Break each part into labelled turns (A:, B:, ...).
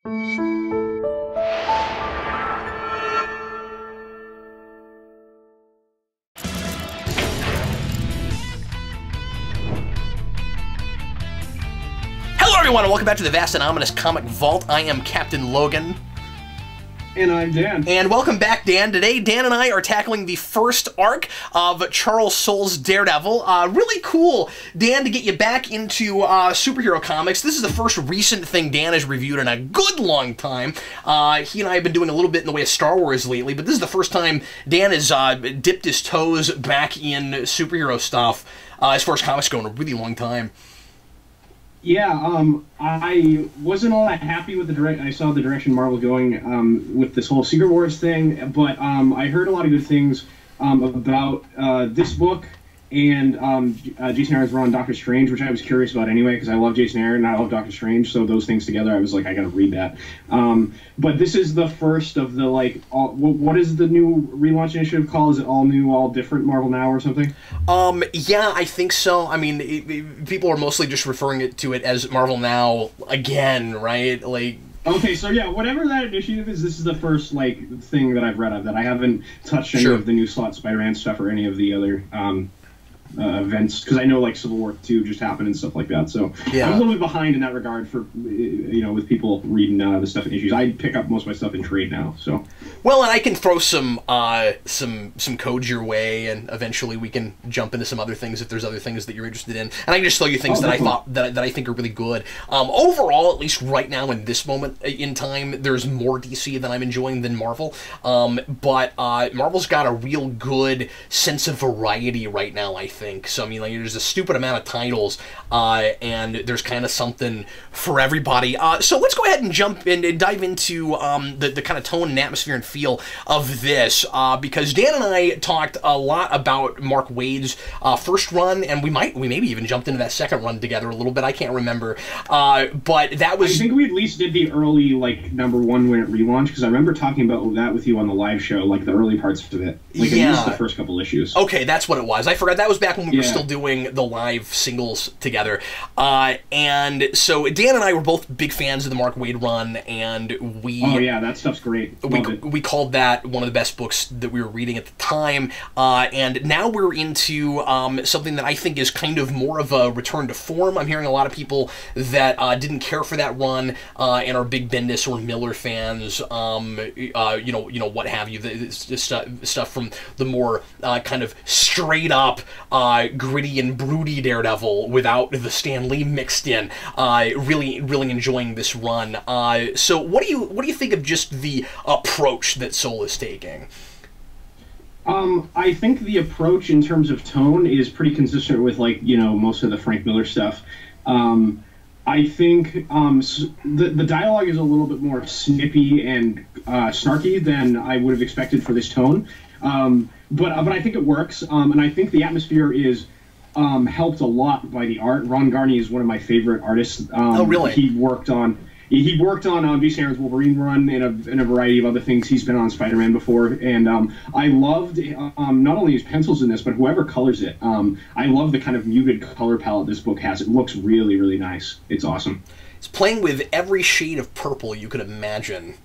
A: Hello everyone and welcome back to the vast and ominous Comic Vault. I am Captain Logan.
B: And I'm Dan.
A: And welcome back, Dan. Today, Dan and I are tackling the first arc of Charles Soule's Daredevil. Really cool, Dan, to get you back into superhero comics. This is the first recent thing Dan has reviewed in a good long time. He and I have been doing a little bit in the way of Star Wars lately, but this is the first time Dan has dipped his toes back in superhero stuff as far as comics go in a really long time.
B: Yeah, I wasn't all that happy with I saw the direction Marvel going with this whole Secret Wars thing, but I heard a lot of good things about this book and Jason Aaron's run on Doctor Strange, which I was curious about anyway, because I love Jason Aaron and I love Doctor Strange, so those things together, I was like, I gotta read that. But this is the first of the, like, what is the new relaunch initiative called? Is it All New, All Different Marvel Now or something?
A: Yeah, I think so. I mean, people are mostly just referring to it as Marvel Now again, right? Like...
B: Okay, so yeah, whatever that initiative is, this is the first, like, thing that I've read of that. I haven't touched any of the new Slott Spider-Man stuff or any of the other events, because I know, like, Civil War 2 just happened and stuff like that, so yeah. I'm a little bit behind in that regard for, you know, with people reading the stuff in issues. I pick up most of my stuff in trade now, so.
A: Well, and I can throw some codes your way, and eventually we can jump into some other things if there's other things that you're interested in, and I can just show you things that I think are really good. Overall, at least right now in this moment in time, there's more DC that I'm enjoying than Marvel, but Marvel's got a real good sense of variety right now, I think. So, I mean, like, there's a stupid amount of titles, and there's kind of something for everybody. So let's go ahead and jump in and dive into the kind of tone and atmosphere and feel of this, because Dan and I talked a lot about Mark Waid's first run, and we maybe even jumped into that second run together a little bit. I can't remember, but that was...
B: I think we at least did the early, like, #1 when it relaunched, because I remember talking about that with you on the live show, like, the early parts of it. Like, at least the first couple issues.
A: Okay, that's what it was. I forgot. That was back when we were still doing the live singles together. And so Dan and I were both big fans of the Mark Waid run, and we...
B: Oh, yeah, that stuff's great.
A: We called that one of the best books that we were reading at the time, and now we're into something that I think is kind of more of a return to form. I'm hearing a lot of people that didn't care for that run and are big Bendis or Miller fans, you know, what have you, stuff from the more kind of straight up gritty and broody Daredevil without the Stan Lee mixed in. Really enjoying this run. So what do you think of just the approach that Soule is taking?
B: I think the approach in terms of tone is pretty consistent with, like, you know, most of the Frank Miller stuff. I think the dialogue is a little bit more snippy and snarky than I would have expected for this tone. But I think it works, and I think the atmosphere is helped a lot by the art. Ron Garney is one of my favorite artists.
A: Oh, really?
B: He worked on Jason Aaron's Wolverine run and a variety of other things. He's been on Spider-Man before, and I loved not only his pencils in this, but whoever colors it. I love the kind of muted color palette this book has. It looks really, really nice. It's awesome.
A: It's playing with every shade of purple you could imagine.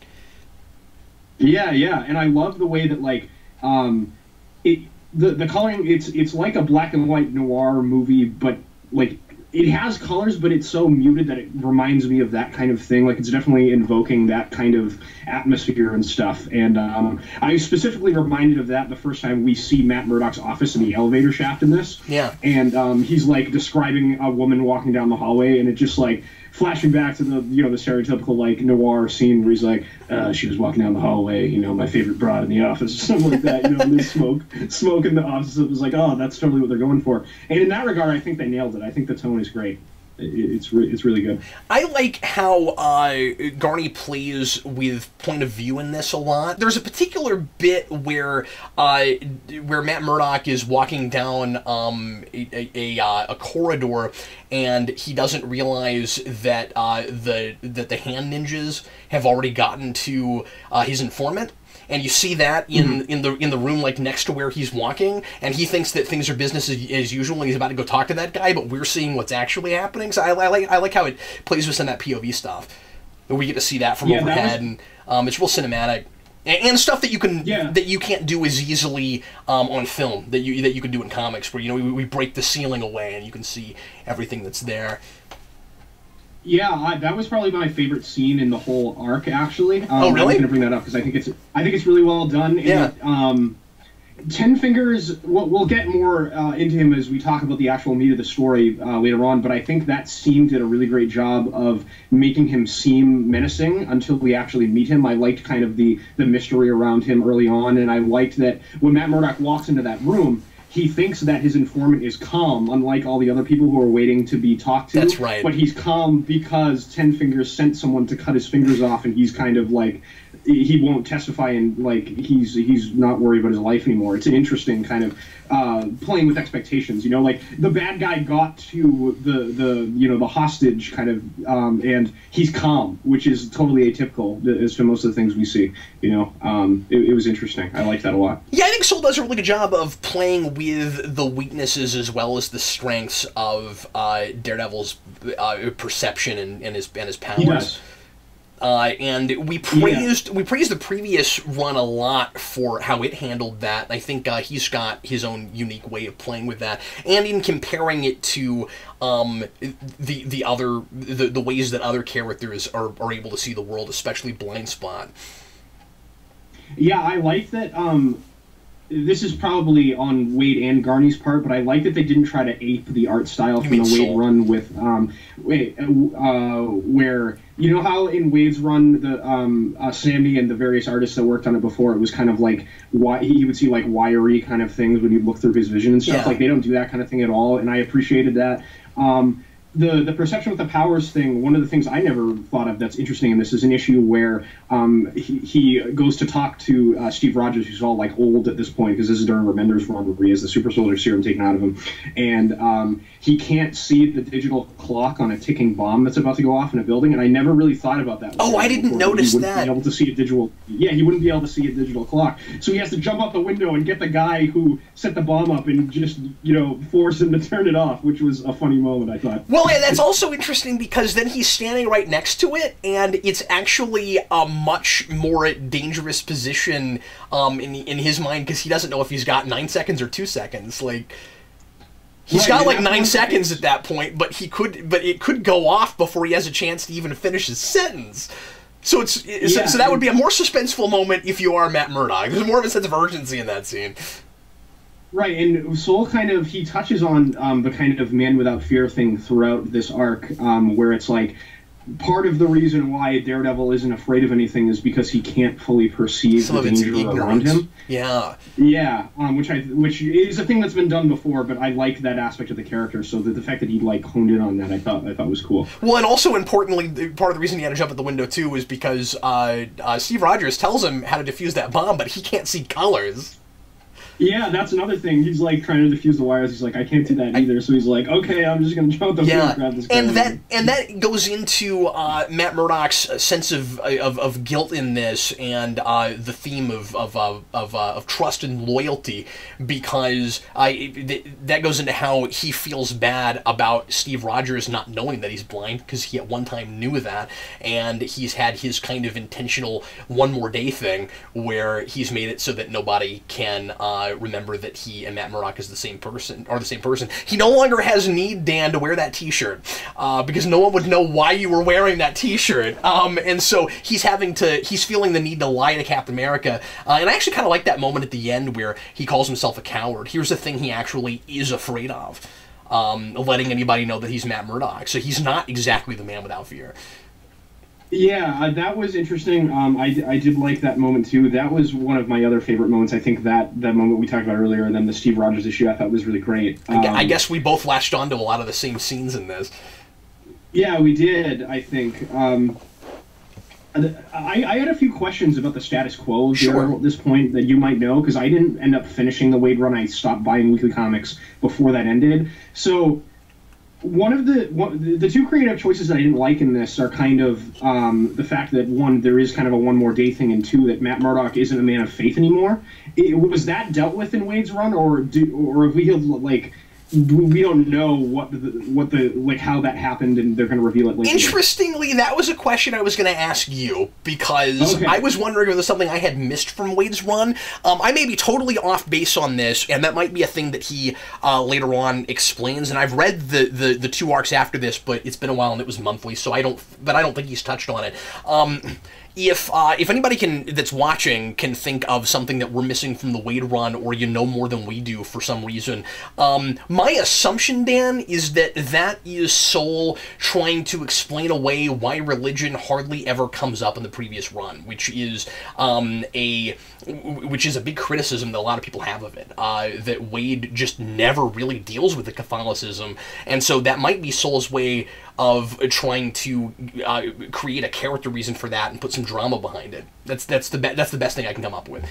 B: Yeah, and I love the way that, like, the coloring, it's like a black and white noir movie, but, like, it has colors, but it's so muted that it reminds me of that kind of thing. Like, it's definitely invoking that kind of atmosphere and stuff. And I was specifically reminded of that the first time we see Matt Murdock's office in the elevator shaft in this.
A: Yeah.
B: And he's, like, describing a woman walking down the hallway, and it just, like, flashing back to the, you know, the stereotypical, like, noir scene where he's like, she was walking down the hallway, you know, my favorite broad in the office, or something like that, you know, and there's smoke in the office. It was like, oh, that's totally what they're going for. And in that regard, I think they nailed it. I think the tone is great. It's really good.
A: I like how Garney plays with point of view in this a lot. There's a particular bit where Matt Murdock is walking down a corridor, and he doesn't realize that the hand ninjas have already gotten to his informant. And you see that in the room, like, next to where he's walking, and he thinks that things are business as usual and he's about to go talk to that guy, but we're seeing what's actually happening. So I like how it plays with some of that POV stuff. We get to see that from
B: Yeah,
A: overhead, and it's real cinematic. And stuff that you can
B: Yeah.
A: that you can't do as easily on film that you can do in comics, where we break the ceiling away and you can see everything that's there.
B: Yeah, that was probably my favorite scene in the whole arc. Actually,
A: Oh, really?
B: I was going to bring that up because I think it's really well done.
A: Yeah.
B: And, Ten Fingers, we'll get more into him as we talk about the actual meat of the story later on, but I think that scene did a really great job of making him seem menacing until we actually meet him. I liked kind of the mystery around him early on, and I liked that when Matt Murdock walks into that room, he thinks that his informant is calm, unlike all the other people who are waiting to be talked to.
A: That's right.
B: But he's calm because Ten Fingers sent someone to cut his fingers off, and he's kind of like, he won't testify, and like he's not worried about his life anymore. It's an interesting kind of playing with expectations. Like the bad guy got to the hostage kind of, and he's calm, which is totally atypical as to most of the things we see. It was interesting. I liked that a lot.
A: Yeah, I think Soule does a really good job of playing with the weaknesses as well as the strengths of Daredevil's perception and his powers.
B: He does.
A: And we praised the previous run a lot for how it handled that. I think he's got his own unique way of playing with that, and in comparing it to the ways that other characters are able to see the world, especially Blind Spot.
B: Yeah, I like that. This is probably on Wade and Garney's part, but I like that they didn't try to ape the art style from the Wade run with where how in Wade's run the Sammy and the various artists that worked on it before, it was kind of like he would see like wiry kind of things when you look through his vision and stuff.
A: Yeah.
B: Like they don't do that kind of thing at all, and I appreciated that. The perception with the powers thing, one of the things I never thought of that's interesting in this is an issue where he goes to talk to Steve Rogers, who's all like old at this point, because this is during Remender's run where he has the super soldier serum taken out of him, and he can't see the digital clock on a ticking bomb that's about to go off in a building, and I never really thought about that.
A: Oh, I didn't notice that.
B: He wouldn't be able to see a digital. Yeah, he wouldn't be able to see a digital clock, so he has to jump out the window and get the guy who set the bomb up and just force him to turn it off, which was a funny moment, I thought.
A: Well, yeah, that's also interesting because then he's standing right next to it, and it's actually a much more dangerous position in his mind because he doesn't know if he's got 9 seconds or 2 seconds. Like he's got like 9 seconds at that point, but it could go off before he has a chance to even finish his sentence. So so that would be a more suspenseful moment if you are Matt Murdock. There's more of a sense of urgency in that scene.
B: Right, and Soule he touches on the kind of man without fear thing throughout this arc, where it's like part of the reason why Daredevil isn't afraid of anything is because he can't fully perceive the danger around him.
A: Yeah.
B: Yeah, which is a thing that's been done before, but I like that aspect of the character. So the fact that he honed in on that, I thought was cool.
A: Well, and also importantly, part of the reason he had to jump at the window too was because Steve Rogers tells him how to defuse that bomb, but he can't see colors.
B: Yeah, that's another thing. He's trying to defuse the wires. He's like, I can't do that either. So he's like, okay, I'm just gonna jump the and grab this guy.
A: And that goes into Matt Murdock's sense of guilt in this, and the theme of trust and loyalty, because that goes into how he feels bad about Steve Rogers not knowing that he's blind, because he at one time knew that, and he's had his kind of intentional one more day thing where he's made it so that nobody can remember that he and Matt Murdock is the same person. He no longer has need, Dan, to wear that t-shirt because no one would know why you were wearing that t-shirt, and so he's feeling the need to lie to Captain America, and I actually kind of like that moment at the end where he calls himself a coward. Here's the thing he actually is afraid of, letting anybody know that he's Matt Murdock, so he's not exactly the man without fear.
B: Yeah, that was interesting. I did like that moment too. That was one of my other favorite moments. I think that moment we talked about earlier, and then the Steve Rogers issue, I thought was really great.
A: I guess we both latched onto a lot of the same scenes in this.
B: Yeah, we did, I think. I had a few questions about the status quo of Daredevil at this point that you might know, because I didn't end up finishing the Wade run. I stopped buying weekly comics before that ended. So one of the two creative choices that I didn't like in this are kind of the fact that, one, there is kind of a one more day thing, and two, that Matt Murdock isn't a man of faith anymore. Was that dealt with in Wade's run, or have we we don't know what the like how that happened, and they're going to reveal it later.
A: Interestingly, that was a question I was going to ask you, because I was wondering if there's something I had missed from Wade's run. I may be totally off base on this, and that might be a thing that he later on explains. And I've read the 2 arcs after this, but it's been a while and it was monthly, so I don't think he's touched on it. If anybody that's watching can think of something that we're missing from the Wade run, or you know more than we do for some reason, my assumption, Dan, is that is Soule trying to explain away why religion hardly ever comes up in the previous run, which is a big criticism that a lot of people have of it. That Wade just never really deals with the Catholicism, and so that might be Soule's way of trying to create a character reason for that and put some drama behind it. That's the best thing I can come up with.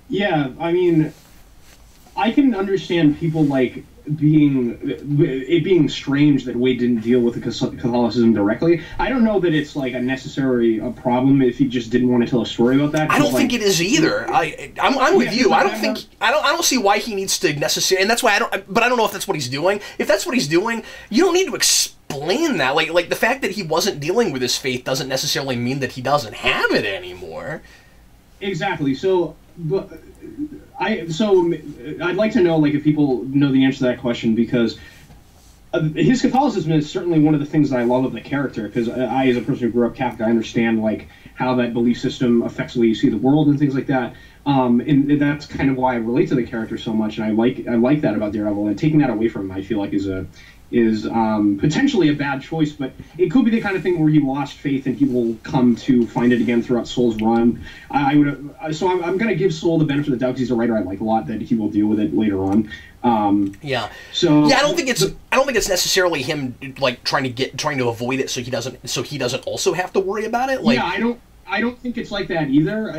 B: Yeah, I mean, I can understand people like being strange that Wade didn't deal with the Catholicism directly. I don't know that it's like a problem if he just didn't want to tell a story about that.
A: I don't think it is either. I'm with you. I don't see why he needs to necessarily, and that's why I don't know if that's what he's doing. If that's what he's doing, you don't need to explain that. Like the fact that he wasn't dealing with his faith doesn't necessarily mean that he doesn't have it anymore.
B: Exactly. So, I'd like to know, like, if people know the answer to that question, because his Catholicism is certainly one of the things that I love of the character, because I, as a person who grew up Catholic, I understand, like, how that belief system affects the way you see the world and things like that. And that's kind of why I relate to the character so much, and I like that about Daredevil, and taking that away from him, I feel like, is potentially a bad choice, but it could be the kind of thing where he lost faith and he will come to find it again throughout Soule's run. I'm going to give Soule the benefit of the doubt, because he's a writer I like a lot, that he will deal with it later on. I don't think it's necessarily him like trying to avoid it so he doesn't also have to worry about it. Like, yeah, I don't think it's like that either,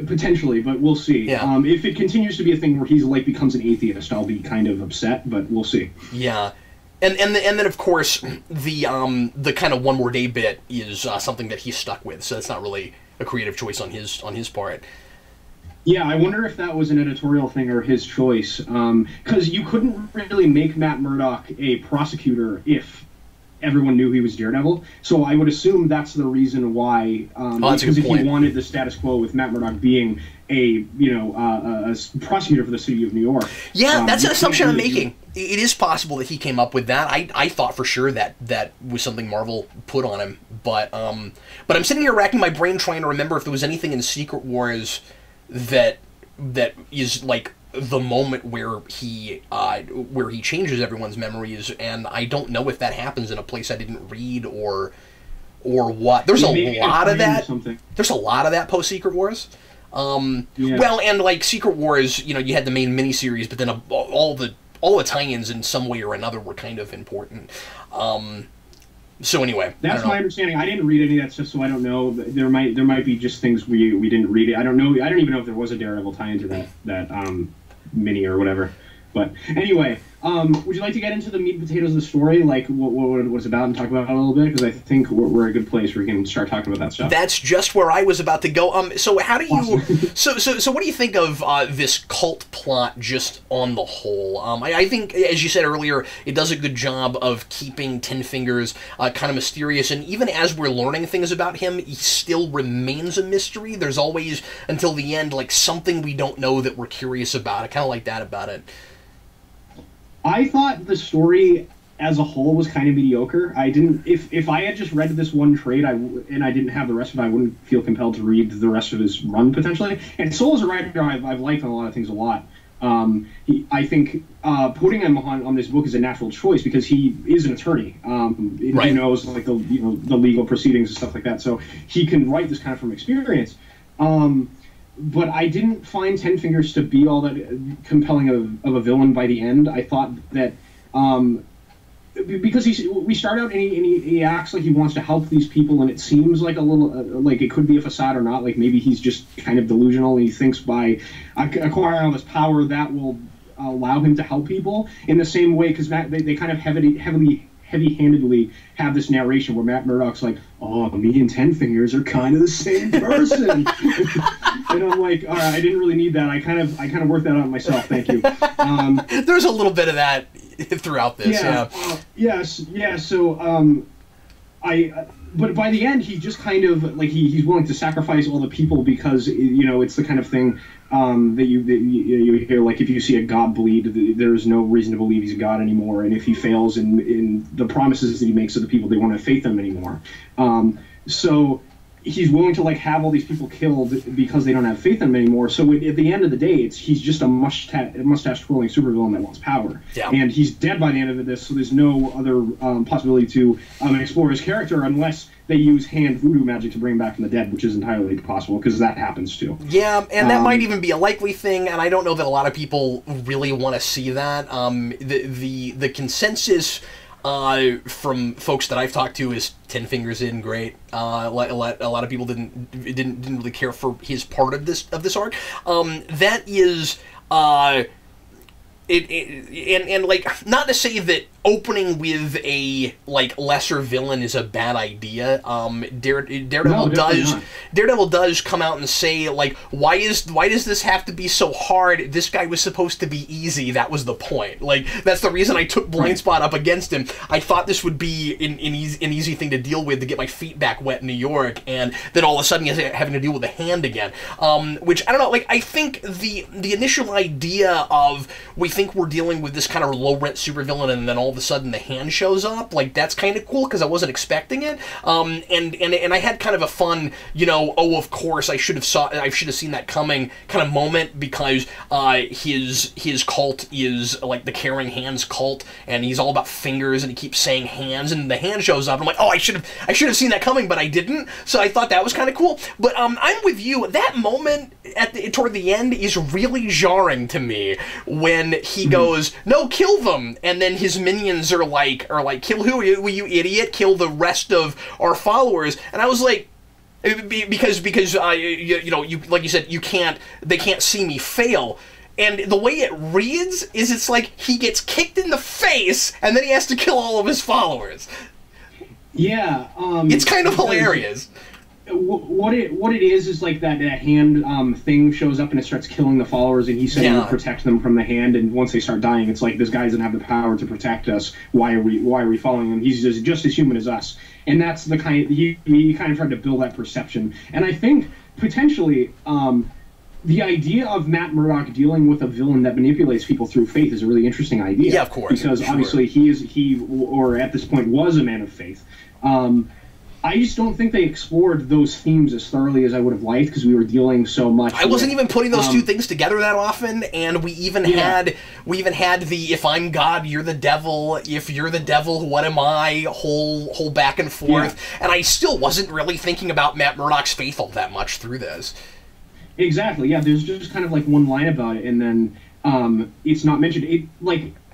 B: potentially, but we'll see. Yeah. If it continues to be a thing where he's like becomes an atheist, I'll be kind of upset, but we'll see.
A: Yeah. And then of course the kind of one more day bit is something that he's stuck with, so that's not really a creative choice on his part.
B: Yeah, I wonder if that was an editorial thing or his choice, because you couldn't really make Matt Murdock a prosecutor if everyone knew he was Daredevil. So I would assume that's the reason why. Because if he wanted the status quo with Matt Murdock being a prosecutor for the city of New York.
A: Yeah, that's an assumption I'm making. It is possible that he came up with that. I thought for sure that was something Marvel put on him, but I'm sitting here racking my brain trying to remember if there was anything in Secret Wars that is like the moment where he changes everyone's memories, and I don't know if that happens in a place I didn't read or what. There's a lot of that. There's a lot of that post Secret Wars. Well, and like Secret Wars, you had the main miniseries, but then all the tie-ins in some way or another were kind of important. So anyway,
B: that's my understanding. I didn't read any of that stuff, so I don't know. There might be just things we didn't read. I don't know. I don't even know if there was a Daredevil tie into that mini or whatever. But anyway, would you like to get into the meat and potatoes of the story, like what it's about, and talk about it a little bit? Because I think we're a good place where we can start talking about that stuff.
A: That's just where I was about to go. So how do you? So what do you think of this cult plot just on the whole? I think, as you said earlier, it does a good job of keeping Ten Fingers kind of mysterious, and even as we're learning things about him, he still remains a mystery. There's always, until the end, like something we don't know that we're curious about. I kind of like that about it.
B: I thought the story as a whole was kind of mediocre. I didn't. If I had just read this one trade, and I didn't have the rest of it, I wouldn't feel compelled to read the rest of his run potentially. And Soule is a writer I've liked on a lot of things a lot. I think putting him on this book is a natural choice because he is an attorney. Right. He knows like the legal proceedings and stuff like that, so he can write this kind of from experience. But I didn't find Ten Fingers to be all that compelling of a villain by the end. I thought that because we start out and he acts like he wants to help these people, and it seems like a little like it could be a facade or not. Like maybe he's just kind of delusional, and he thinks by acquiring all this power that will allow him to help people in the same way. Because they kind of heavy-handedly have this narration where Matt Murdock's like, "Oh, me and Ten Fingers are kind of the same person," and I'm like, "All right, I didn't really need that. I kind of worked that out myself. Thank you."
A: There's a little bit of that throughout this.
B: So but by the end, he just kind of like he's willing to sacrifice all the people because it's the kind of thing that you hear, like, if you see a god bleed, there's no reason to believe he's a god anymore, and if he fails in the promises that he makes to the people, they won't have faith in him anymore. So he's willing to like have all these people killed because they don't have faith in him anymore. So at the end of the day, he's just a mustache twirling supervillain that wants power.
A: Yeah.
B: And he's dead by the end of this, so there's no other possibility to explore his character unless they use hand voodoo magic to bring him back from the dead, which is entirely possible because that happens too.
A: Yeah, and that might even be a likely thing, and I don't know that a lot of people really want to see that. The consensus from folks that I've talked to is 10 fingers in, great. A lot of people didn't really care for his part of this arc. That is and like, not to say that opening with a like lesser villain is a bad idea. Daredevil does come out and say, like, why does this have to be so hard? This guy was supposed to be easy. That was the point. Like, that's the reason I took Blind Spot up against him. I thought this would be an easy thing to deal with, to get my feet back wet in New York, and then all of a sudden he's having to deal with a hand again. Which, I don't know, like, I think the initial idea of, we think we're dealing with this kind of low-rent supervillain, and then all of a sudden the hand shows up, like, that's kind of cool, because I wasn't expecting it. And I had kind of a fun, oh, of course, I should have seen that coming kind of moment, because his cult is like the Caring Hands cult, and he's all about fingers, and he keeps saying hands, and the hand shows up, and I'm like, oh, I should have seen that coming, but I didn't. So I thought that was kind of cool. But I'm with you. That moment toward the end is really jarring to me, when he goes, no, kill them, and then his minions are like, kill who? You idiot, kill the rest of our followers. And I was like, because you like you said, they can't see me fail. And the way it reads is, it's like he gets kicked in the face, and then he has to kill all of his followers.
B: Yeah,
A: it's kind of hilarious.
B: What it is like that hand thing shows up and it starts killing the followers, and he said he would protect them from the hand, and once they start dying, it's like, this guy doesn't have the power to protect us. Why are we following him? He's just as human as us. And that's the kind he kind of tried to build that perception. And I think potentially the idea of Matt Murdock dealing with a villain that manipulates people through faith is a really interesting idea.
A: Yeah, of course.
B: Because obviously he at this point was a man of faith. I just don't think they explored those themes as thoroughly as I would have liked, because we were dealing so much.
A: I wasn't even putting those two things together that often, and we even had the "if I'm God, you're the devil. If you're the devil, what am I?" whole back and forth, and I still wasn't really thinking about Matt Murdock's faith all that much through this.
B: Exactly. Yeah, there's just kind of like one line about it, and then it's not mentioned.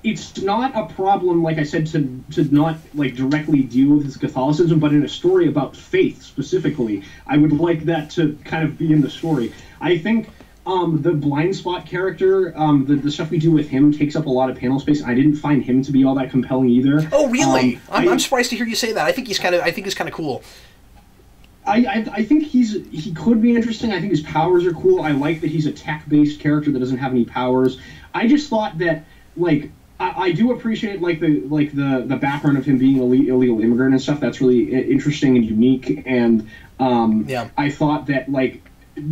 B: It's not a problem, like I said, to not like directly deal with his Catholicism, but in a story about faith specifically, I would like that to kind of be in the story. I think the Blind Spot character, the stuff we do with him takes up a lot of panel space. I didn't find him to be all that compelling either.
A: Oh, really? I'm surprised to hear you say that. I think he's kind of cool.
B: I think he could be interesting. I think his powers are cool. I like that he's a tech-based character that doesn't have any powers. I just thought that, like, I do appreciate the background of him being an illegal immigrant and stuff. That's really interesting and unique. And I thought that, like,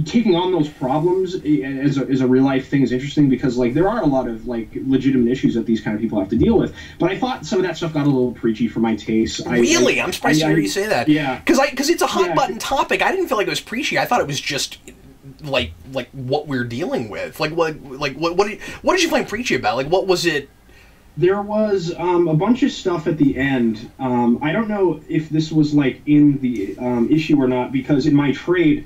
B: taking on those problems as a real life thing is interesting, because like there are a lot of like legitimate issues that these kind of people have to deal with. But I thought some of that stuff got a little preachy for my taste.
A: Really, I'm surprised to hear you say that.
B: Yeah,
A: because it's a hot button topic. I didn't feel like it was preachy. I thought it was just like what we're dealing with. What did you find preachy about? Like, what was it?
B: There was a bunch of stuff at the end. I don't know if this was like in the issue or not, because in my trade,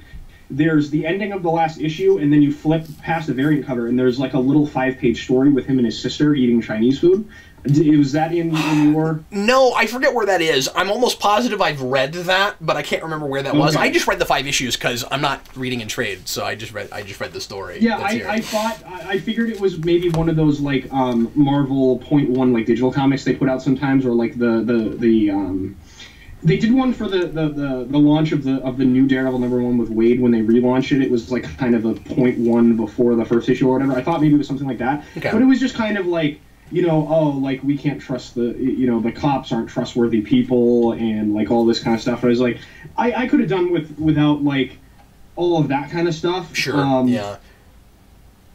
B: there's the ending of the last issue, and then you flip past the variant cover, and there's like a little 5-page story with him and his sister eating Chinese food. Was that in your...
A: No, I forget where that is. I'm almost positive I've read that, but I can't remember where that was. I just read the 5 issues because I'm not reading in trade, so I just read the story.
B: Yeah, I figured it was maybe one of those like Marvel .1 like digital comics they put out sometimes, or like they did one for the launch of the new Daredevil #1 with Wade when they relaunched it. It was like kind of a .1 before the first issue or whatever. I thought maybe it was something like that, but it was just kind of like like we can't trust the cops aren't trustworthy people and like all this kind of stuff. I was like, I could have done without like all of that kind of stuff.
A: Sure. Yeah.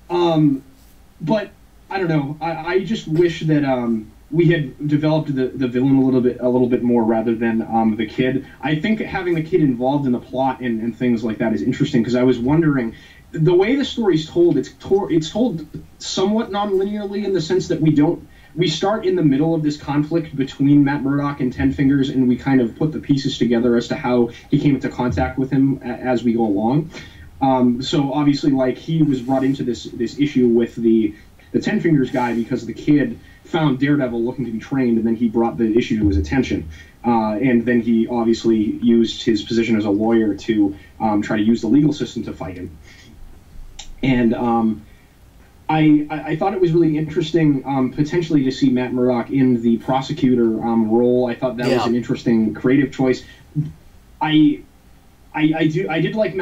B: But I don't know. I just wish that we had developed the villain a little bit more rather than the kid. I think having the kid involved in the plot and things like that is interesting because I was wondering the way the story's told. It's told somewhat non-linearly in the sense that we start in the middle of this conflict between Matt Murdock and Ten Fingers, and we kind of put the pieces together as to how he came into contact with him as we go along. So obviously, like, he was brought into this issue with the Ten Fingers guy because the kid found Daredevil looking to be trained, and then he brought the issue to his attention. And then he obviously used his position as a lawyer to try to use the legal system to fight him. And I thought it was really interesting potentially to see Matt Murdock in the prosecutor role. I thought that was an interesting creative choice. I did like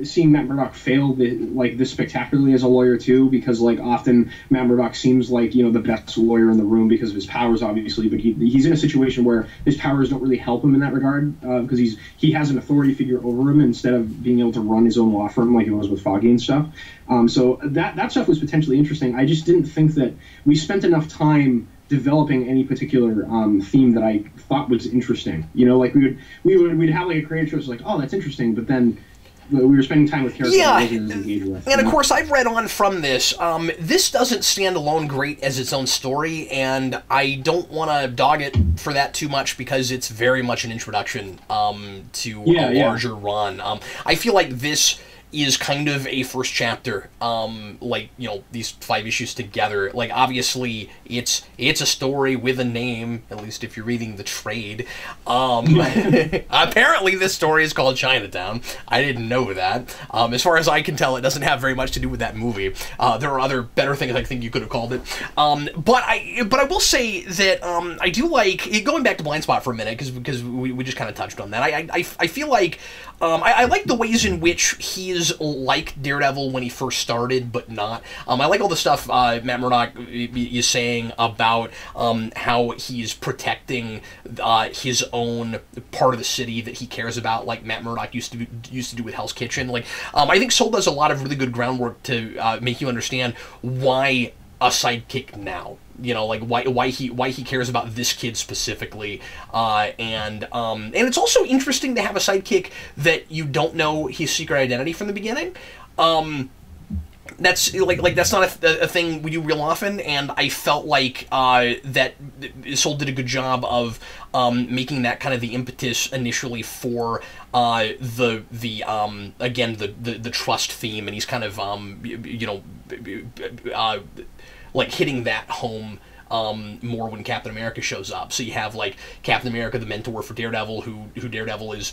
B: seeing Matt Murdock fail this spectacularly as a lawyer too, because like often Matt Murdock seems like the best lawyer in the room because of his powers, obviously, but he's in a situation where his powers don't really help him in that regard because he has an authority figure over him instead of being able to run his own law firm like he was with Foggy and stuff. So that stuff was potentially interesting. I just didn't think that we spent enough time developing any particular theme that I thought was interesting. Like we'd have like a creative choice like, oh, that's interesting, but then we were spending time with characters I wasn't engaged with.
A: And of course, I've read on from this. This doesn't stand alone great as its own story, and I don't want to dog it for that too much because it's very much an introduction to a larger run. I feel like this is kind of a first chapter, these 5 issues together. Like, obviously, it's a story with a name, at least if you're reading the trade. Apparently, this story is called Chinatown. I didn't know that. As far as I can tell, it doesn't have very much to do with that movie. There are other better things I think you could have called it. But I will say that I do like, going back to Blind Spot for a minute, because we just kind of touched on that. I feel like I like the ways in which he's like Daredevil when he first started, but not. I like all the stuff Matt Murdock is saying about how he's protecting his own part of the city that he cares about, like Matt Murdock used to do with Hell's Kitchen. Like, I think Soule does a lot of really good groundwork to make you understand why a sidekick now. Like why he cares about this kid specifically, and it's also interesting to have a sidekick that you don't know his secret identity from the beginning. That's that's not a thing we do real often, and I felt like that Soule did a good job of making that kind of the impetus initially for the trust theme, and he's kind of like hitting that home more when Captain America shows up. So you have like Captain America, the mentor for Daredevil, who Daredevil is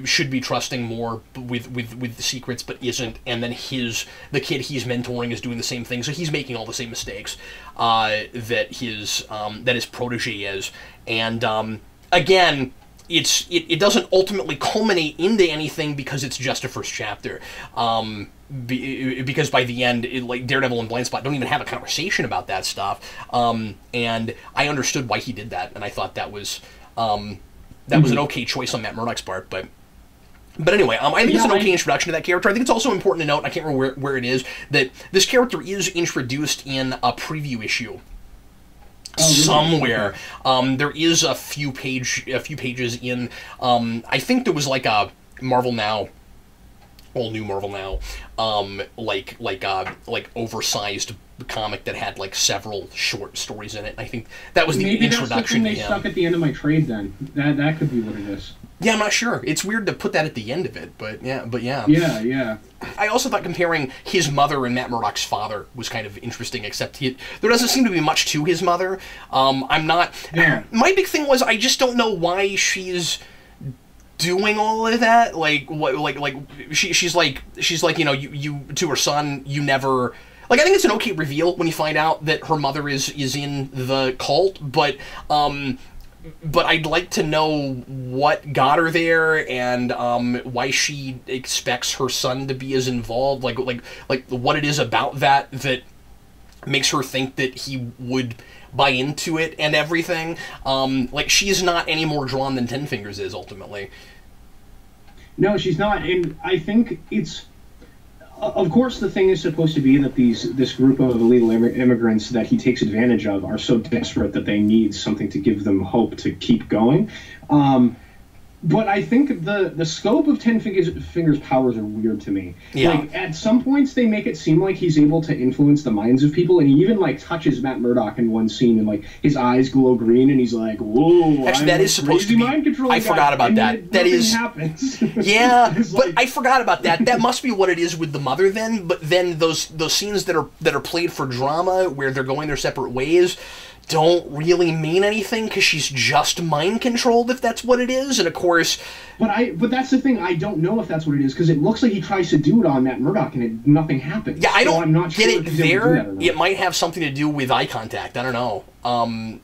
A: should be trusting more with the secrets, but isn't. And then the kid he's mentoring is doing the same thing, so he's making all the same mistakes that his protege is. And again, it doesn't ultimately culminate into anything because it's just a first chapter. Because by the end, like Daredevil and Blind Spot don't even have a conversation about that stuff, and I understood why he did that, and I thought that was an okay choice on Matt Murdock's part. But anyway, I think it's an okay introduction to that character. I think it's also important to note, I can't remember where it is, that this character is introduced in a preview issue. Somewhere. There is a few pages in, I think there was like a Marvel Now, all new Marvel Now, like oversized comic that had like several short stories in it. I think that was the introduction to him.
B: Maybe that's the thing they stuck at the end of my trade then. That could be what it is.
A: Yeah, I'm not sure. It's weird to put that at the end of it, but yeah.
B: Yeah.
A: I also thought comparing his mother and Matt Murdock's father was kind of interesting, except there doesn't seem to be much to his mother. My big thing was I just don't know why she's doing all of that. Like she's like you to her son, you never. Like, I think it's an okay reveal when you find out that her mother is in the cult, but I'd like to know what got her there and why she expects her son to be as involved. Like what it is about that makes her think that he would buy into it and everything. Like, she's not any more drawn than Ten Fingers is, ultimately.
B: No, she's not, and I think it's... Of course, the thing is supposed to be that this group of illegal immigrants that he takes advantage of are so desperate that they need something to give them hope to keep going. But I think the scope of Ten Fingers' powers are weird to me.
A: Yeah.
B: Like, at some points, they make it seem like he's able to influence the minds of people, and he even, like, touches Matt Murdock in one scene, and, like, his eyes glow green, and he's like, whoa,
A: actually, that is supposed to be... I forgot about that. That is...
B: happens.
A: Yeah,
B: but
A: like, I forgot about that. That must be what it is with the mother, then, but then those scenes that are played for drama, where they're going their separate ways, don't really mean anything because she's just mind controlled, if that's what it is. And of course,
B: but that's the thing. I don't know if that's what it is because it looks like he tries to do it on Matt Murdock and nothing happens.
A: Yeah, I'm not get
B: sure
A: it there. It might have something to do with eye contact. I don't know.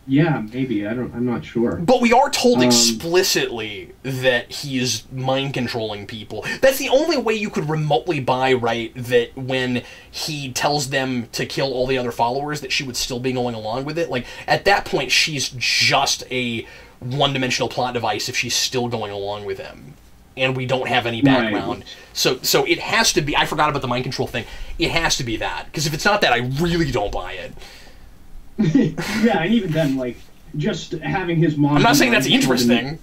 B: Yeah, maybe. I'm not sure.
A: But we are told explicitly that he's mind controlling people. That's the only way you could remotely buy right that when he tells them to kill all the other followers, that she would still be going along with it. Like, at that point, she's just a one-dimensional plot device if she's still going along with him. And we don't have any background. Right. So it has to be... I forgot about the mind control thing. It has to be that. Because if it's not that, I really don't buy it.
B: Yeah, and even then, like, just having his mom...
A: I'm not saying that's interesting.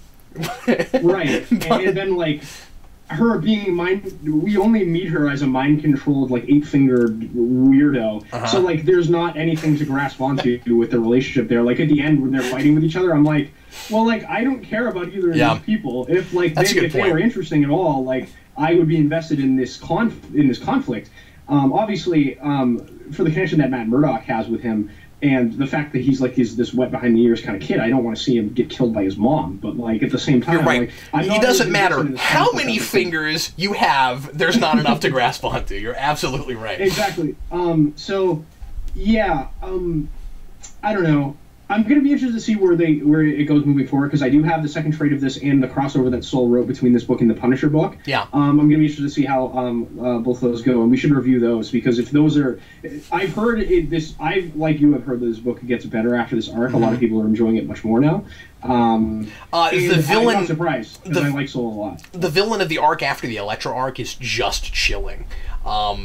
B: Right. And then, like, her being we only meet her as a mind-controlled, like, 8-fingered weirdo. So, like, there's not anything to grasp onto with the relationship there. Like, at the end, when they're fighting with each other, I'm like, well, like, I don't care about either of these people. If, like, if they were interesting at all, like, I would be invested in this conflict. Obviously, for the connection that Matt Murdock has with him, and the fact that he's like this wet behind the ears kind of kid, I don't want to see him get killed by his mom. But like at the same time,
A: you're right.
B: Like,
A: it doesn't matter how many fingers you have. There's not enough to grasp onto. You're absolutely right.
B: Exactly. So, yeah. I don't know. I'm going to be interested to see where it goes moving forward because I do have the second trade of this and the crossover that Soule wrote between this book and the Punisher book.
A: Yeah.
B: I'm going to be interested to see how both of those go, and we should review those because if those are, I've heard like you have heard that this book gets better after this arc. A lot of people are enjoying it much more now. The villain. I'm not surprised because I like Soule a lot.
A: The villain of the arc after the Elektra arc is just chilling.
B: Oh,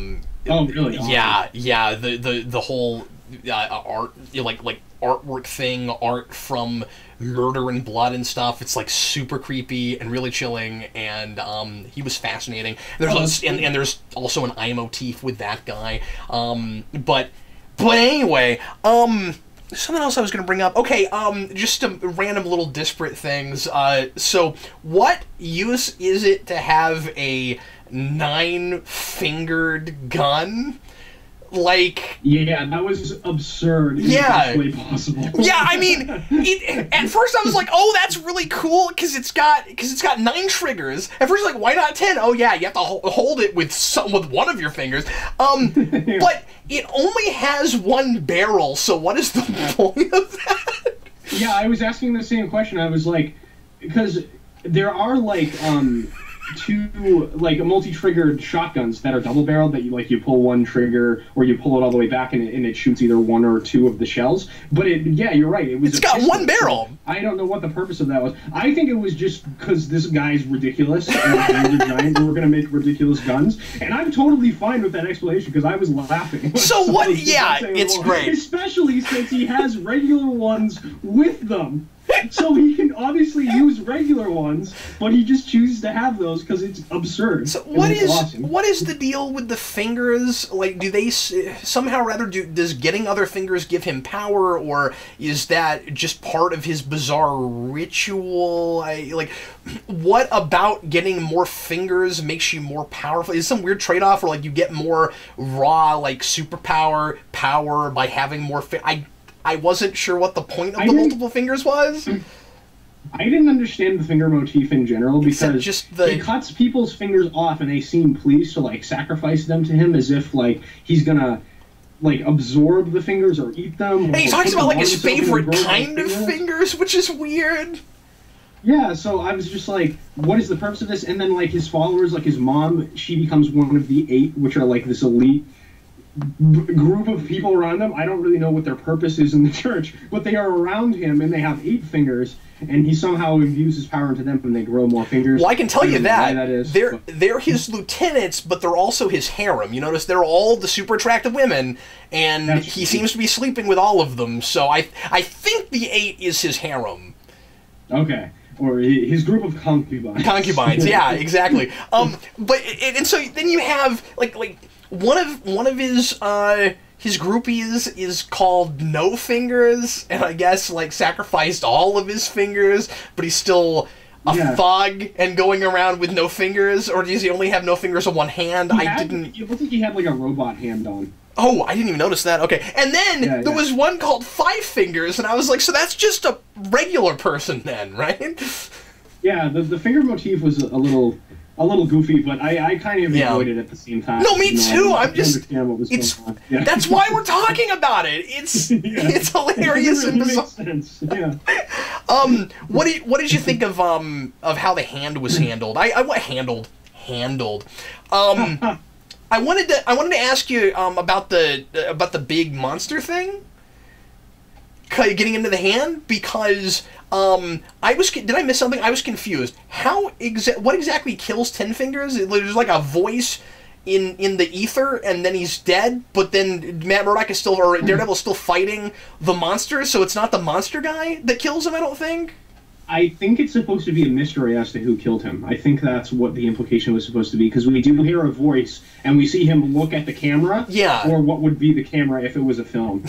B: really?
A: Yeah, yeah. The whole art, like artwork thing, art from Murder and Blood and stuff. It's like super creepy and really chilling, and he was fascinating. And there's also an eye motif with that guy. But anyway, something else I was going to bring up. Okay, just some random little disparate things. So what use is it to have a 9-fingered gun? Like, yeah,
B: that was absurd.
A: Yeah,
B: in possible.
A: Yeah, I mean, at first I was like, "Oh, that's really cool," because it's got 9 triggers. At first, like, why not 10? Oh yeah, you have to hold it with one of your fingers. But it only has 1 barrel, so what is the point of that?
B: Yeah, I was asking the same question. I was like, because there are like 2 like multi-triggered shotguns that are double-barreled that you pull one trigger or you pull it all the way back and it shoots either 1 or 2 of the shells. But you're right.
A: It's got pistol, 1 barrel.
B: So I don't know what the purpose of that was. I think it was just because this guy's ridiculous and his hands are giant. We're gonna make ridiculous guns, and I'm totally fine with that explanation because I was laughing.
A: So what? Yeah, it's great,
B: especially since he has regular ones with them. So he can obviously use regular ones, but he just chooses to have those because it's absurd.
A: So what is the deal with the fingers? Like, do they somehow or other does getting other fingers give him power, or is that just part of his bizarre ritual? What about getting more fingers makes you more powerful? Is some weird trade-off where like you get more raw like superpower power by having more I wasn't sure what the point of the multiple fingers was.
B: I didn't understand the finger motif in general because he cuts people's fingers off and they seem pleased to like sacrifice them to him as if like he's gonna like absorb the fingers or eat them.
A: And he talks about like his favorite kind of fingers, which is weird.
B: Yeah, so I was just like, what is the purpose of this? And then like his followers, like his mom, she becomes one of the 8, which are like this elite group of people around him. I don't really know what their purpose is in the church, but they are around him, and they have 8 fingers, and he somehow imbues his power into them, and they grow more fingers.
A: Well, I can tell you that
B: is,
A: they're his lieutenants, but they're also his harem. You notice they're all the super attractive women, and he seems to be sleeping with all of them. So I think the 8 is his harem.
B: Okay. Or his group of concubines.
A: Concubines, yeah, exactly. But and so then you have like one of his groupies is called No Fingers, and I guess like sacrificed all of his fingers, but he's still a thug and going around with no fingers, or does he only have no fingers on one hand?
B: It looked like he had like a robot hand on.
A: Oh, I didn't even notice that. Okay. And then there was one called 5 Fingers, and I was like, so that's just a regular person then, right?
B: Yeah, the finger motif was a little goofy, but I kind of enjoyed it at the same time.
A: No, me too. I'm just
B: understand what was going on. Yeah.
A: That's why we're talking about it. It's it's hilarious and bizarre.
B: Makes sense. Yeah.
A: What did you think of how the hand was handled? Handled. I wanted to ask you about the big monster thing, getting into the hand, because did I miss something? I was confused. What exactly kills 10 Fingers? There's like a voice in the ether, and then he's dead. But then Matt Murdock is still, or Daredevil is still fighting the monster, so it's not the monster guy that kills him. I don't think.
B: I think it's supposed to be a mystery as to who killed him. I think that's what the implication was supposed to be, because we do hear a voice, and we see him look at the camera, or what would be the camera if it was a film.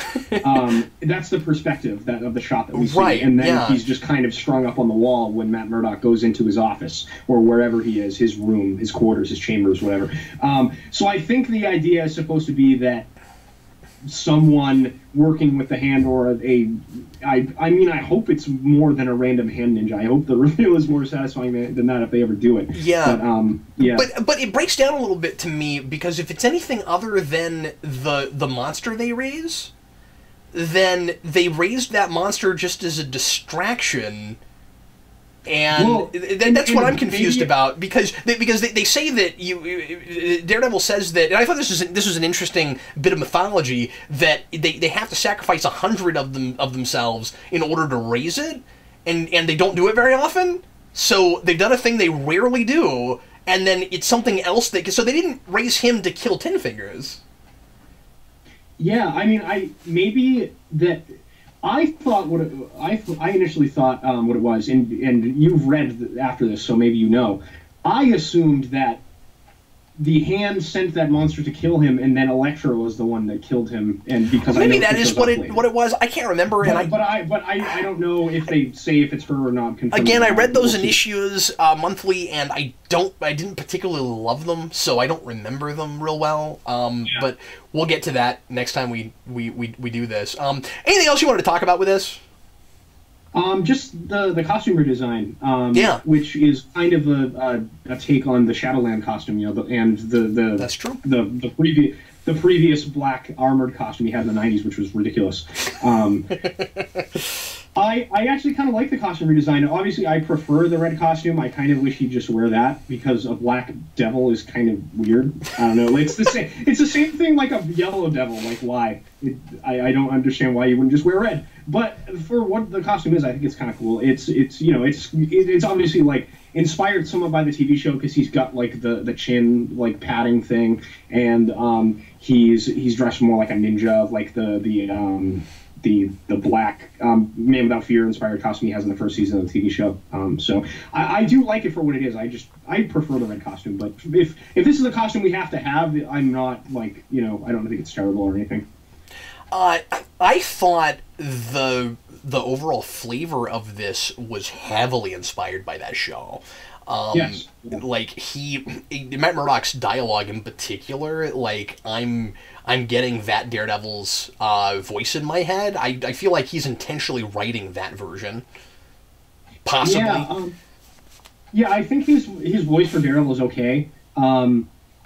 B: That's the perspective of the shot that we see, and then he's just kind of strung up on the wall when Matt Murdock goes into his office, or wherever he is, his room, his quarters, his chambers, whatever. So I think the idea is supposed to be that someone working with the hand, or I hope it's more than a random hand ninja. I hope the reveal is more satisfying than that if they ever do it.
A: Yeah. But it breaks down a little bit to me, because if it's anything other than the monster they raise, then they raised that monster just as a distraction. And that's what I'm confused about, because they say that Daredevil says that, and I thought this was an interesting bit of mythology, that they have to sacrifice 100 of themselves in order to raise it, and they don't do it very often. So they've done a thing they rarely do, and then it's something else so they didn't raise him to kill 10 Fingers.
B: Yeah, I mean, maybe that. I thought I initially thought what it was, and you've read after this, so maybe you know. I assumed that the hand sent that monster to kill him, and then Elektra was the one that killed him, and because
A: maybe that is what it was. I can't remember,
B: but I don't know if they say if it's her or not.
A: Again, I read those in issues monthly, and I didn't particularly love them, so I don't remember them real well. But we'll get to that next time we do this. Anything else you wanted to talk about with this?
B: Just the costume redesign, which is kind of a take on the Shadowland costume, and the
A: that's true.
B: The previous black armored costume he had in the '90s, which was ridiculous. I actually kind of like the costume redesign. Obviously, I prefer the red costume. I kind of wish he'd just wear that, because a black devil is kind of weird. I don't know. It's the same. It's the same thing like a yellow devil. Like, why? I don't understand why you wouldn't just wear red. But for what the costume is, I think it's kind of cool. It's obviously like inspired somewhat by the TV show, because he's got like the chin like padding thing, and he's dressed more like a ninja, like the black Man Without Fear inspired costume he has in the first season of the TV show. So I do like it for what it is. I prefer the red costume, but if this is a costume we have to have, I'm not like, I don't think it's terrible or anything.
A: I thought the overall flavor of this was heavily inspired by that show.
B: Yes.
A: Like Matt Murdock's dialogue in particular, like I'm getting that Daredevil's voice in my head. I feel like he's intentionally writing that version. Possibly.
B: Yeah, I think his voice for Daredevil is okay.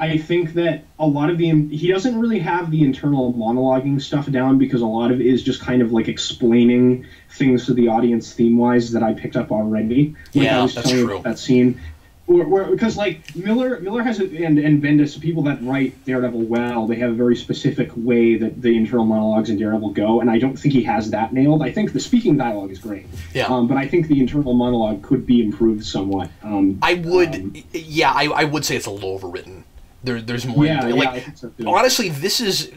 B: I think that a lot of he doesn't really have the internal monologuing stuff down, because a lot of it is just kind of like explaining things to the audience theme-wise that I picked up already. Like I was telling you about that scene. Because like Miller has and Bendis, people that write Daredevil well, they have a very specific way that the internal monologues in Daredevil go, and I don't think he has that nailed. I think the speaking dialogue is great, but I think the internal monologue could be improved somewhat. I
A: would say it's a little overwritten. There's more.
B: I think so too.
A: Honestly, this is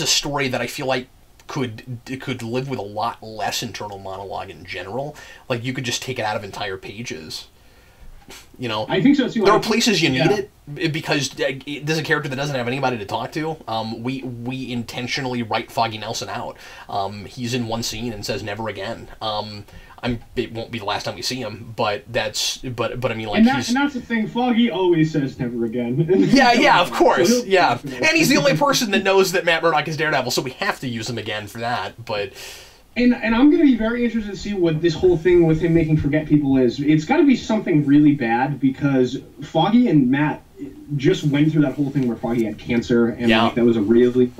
A: a story that I feel like could live with a lot less internal monologue in general. Like you could just take it out of entire pages. You know,
B: I think so too.
A: There are places you need it because there's a character that doesn't have anybody to talk to. We intentionally write Foggy Nelson out. He's in one scene and says never again. It won't be the last time we see him, but I mean, like,
B: and that's the thing. Foggy always says never again.
A: yeah, of course, yeah. And he's the only person that knows that Matt Murdock is Daredevil, so we have to use him again for that. But.
B: And I'm going to be very interested to see what this whole thing with him making forget people is. It's got to be something really bad because Foggy and Matt just went through that whole thing where Foggy had cancer, and like, that was a really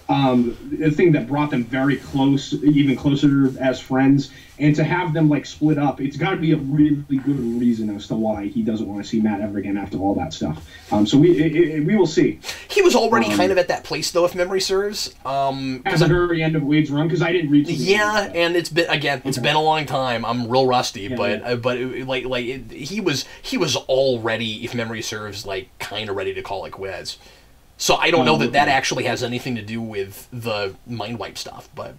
B: a thing that brought them very close, even closer as friends. And to have them like split up, it's got to be a really good reason as to why he doesn't want to see Matt ever again after all that stuff. So we will see.
A: He was already kind of at that place, though, if memory serves.
B: At the very end of Wade's run, because I didn't read.
A: And it's been been a long time. I'm real rusty, he was already, if memory serves, like kind of ready to call it quits. So I don't know that actually has anything to do with the mind wipe stuff, but.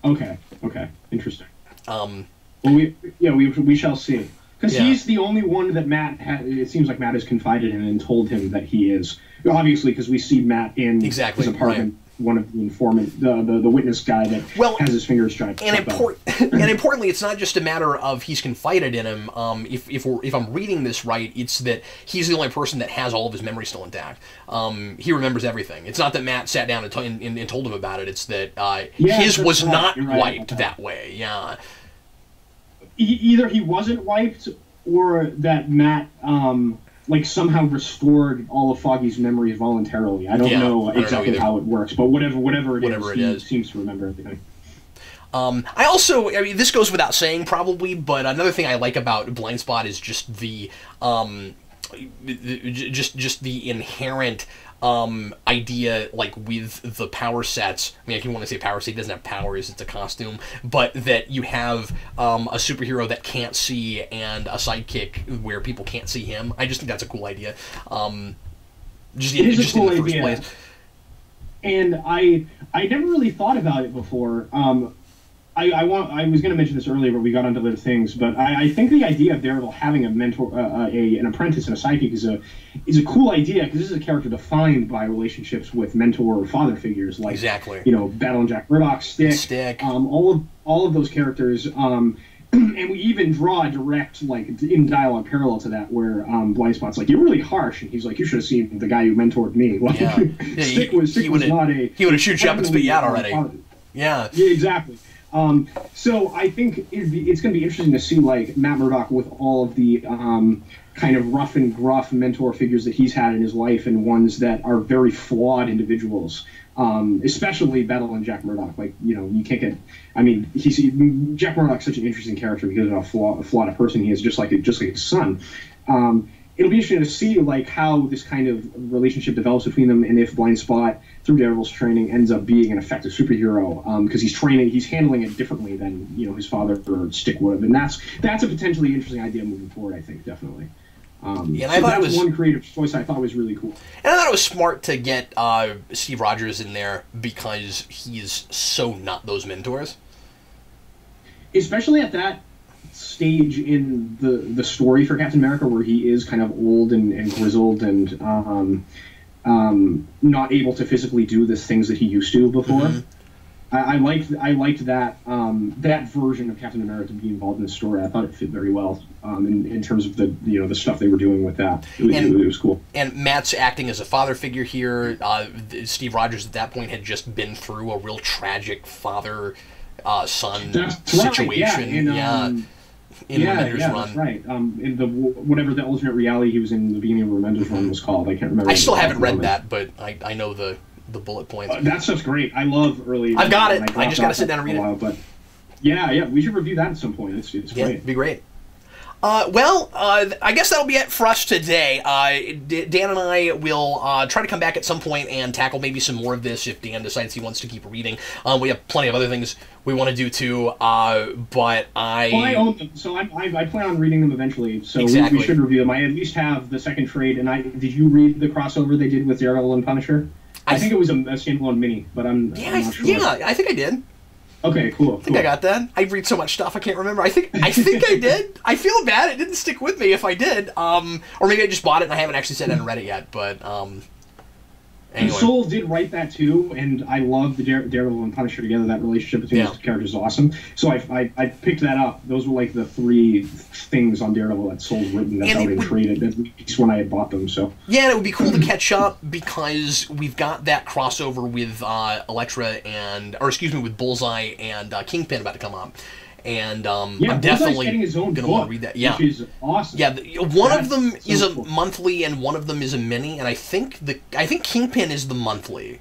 B: Okay, interesting. Well, we shall see. Because he's the only one that Matt it seems like Matt has confided in and told him that he is. Obviously, because we see Matt in his apartment, one of the informant, the witness guy that has his fingers chopped.
A: And importantly, it's not just a matter of he's confided in him. If I'm reading this right, it's that he's the only person that has all of his memory still intact. He remembers everything. It's not that Matt sat down and told him about it. It's that his was not wiped that way. Yeah.
B: Either he wasn't wiped, or that Matt somehow restored all of Foggy's memories voluntarily. I don't know exactly how it works, but whatever it is, he seems to remember everything.
A: This goes without saying probably, but another thing I like about Blind Spot is just the inherent idea, like, with the power sets. I mean, if you want to say power set, he doesn't have powers, it's a costume, but that you have a superhero that can't see and a sidekick where people can't see him. I just think that's a cool idea.
B: It is a cool idea. And I never really thought about it before. I was going to mention this earlier, but we got onto other things. But I think the idea of Daredevil having a mentor, an apprentice, and a sidekick is a cool idea, because this is a character defined by relationships with mentor or father figures, like Battle and Jack Murdock, Stick. All of those characters. And we even draw a direct, in dialogue parallel to that, where Blind Spot's like, "You're really harsh," and he's like, "You should have seen the guy who mentored me." Stick was not a.
A: He would have shoot you up and spit you out already. Yeah,
B: exactly. So I think it's going to be interesting to see Matt Murdock with all of the kind of rough and gruff mentor figures that he's had in his life, and ones that are very flawed individuals. Especially Battle and Jack Murdock. You can't get. I mean, Jack Murdock's such an interesting character because of how flawed a person he is, just like his son. It'll be interesting to see how this kind of relationship develops between them, and if Blind Spot, through Daredevil's training, ends up being an effective superhero, because he's handling it differently than his father or Stick would have, and that's a potentially interesting idea moving forward. I think definitely. And I thought it was one creative choice I thought was really cool.
A: And I thought it was smart to get Steve Rogers in there, because he's so not those mentors.
B: Especially at that stage in the story for Captain America, where he is kind of old and grizzled and not able to physically do the things that he used to before. Mm-hmm. I liked that version of Captain America to be involved in the story. I thought it fit very well in terms of the stuff they were doing with that. It was cool.
A: And Matt's acting as a father figure here. Steve Rogers at that point had just been through a real tragic father son situation.
B: Right, that's right. In the whatever the alternate reality he was in the beginning of Remender's run was called, I can't remember.
A: I still haven't read that, but I know the bullet points.
B: That stuff's great. I love early.
A: I've got it. I just got to sit down and read it.
B: But yeah, we should review that at some point. It's great.
A: It'd be great. I guess that'll be it for us today. Dan and I will try to come back at some point and tackle maybe some more of this if Dan decides he wants to keep reading. We have plenty of other things we want to do too, but
B: I own them, so I plan on reading them eventually, so
A: exactly.
B: we should review them. I at least have the second trade, and did you read the crossover they did with Daredevil and Punisher? I think it was a standalone mini, but I'm not sure.
A: Yeah, I think I did.
B: Okay, cool.
A: I think I got that. I read so much stuff I can't remember. I think I did. I feel bad. It didn't stick with me if I did. Or maybe I just bought it and I haven't actually sat down and read it yet. But anyway.
B: Soule did write that too, and I love the Daredevil and Punisher together. That relationship between those characters is awesome. So I picked that up. Those were like the 3 things on Daredevil that Soule's written. That's how they traded. At least when I had bought them. So
A: yeah, and it would be cool to catch up because we've got that crossover with Elektra with Bullseye and Kingpin about to come up. And I'm definitely going to want to read that. Yeah,
B: which is awesome.
A: Yeah, one of them is a monthly, and one of them is a mini. And I think Kingpin is the monthly,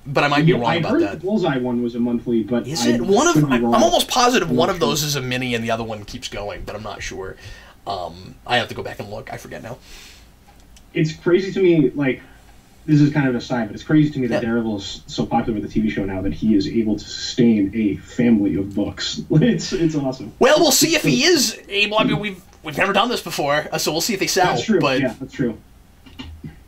A: but I might be wrong about that.
B: The Bullseye one was a monthly, but
A: is it one of? I'm almost positive one of those is a mini, and the other one keeps going, but I'm not sure. I have to go back and look. I forget now.
B: It's crazy to me, like. This is kind of a side, but it's crazy to me that Daredevil is so popular with the TV show now that he is able to sustain a family of books. It's awesome.
A: Well, we'll see if he is able. I mean, we've never done this before, so we'll see if they sell.
B: That's true.
A: But,
B: yeah, that's true.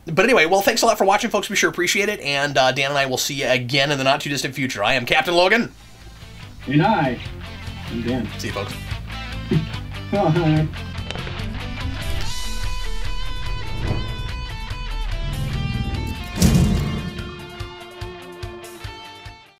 A: But anyway, well, thanks a lot for watching, folks. We sure appreciate it, and Dan and I will see you again in the not-too-distant future. I am Captain Logan.
B: And I'm Dan.
A: See you, folks.
B: Bye.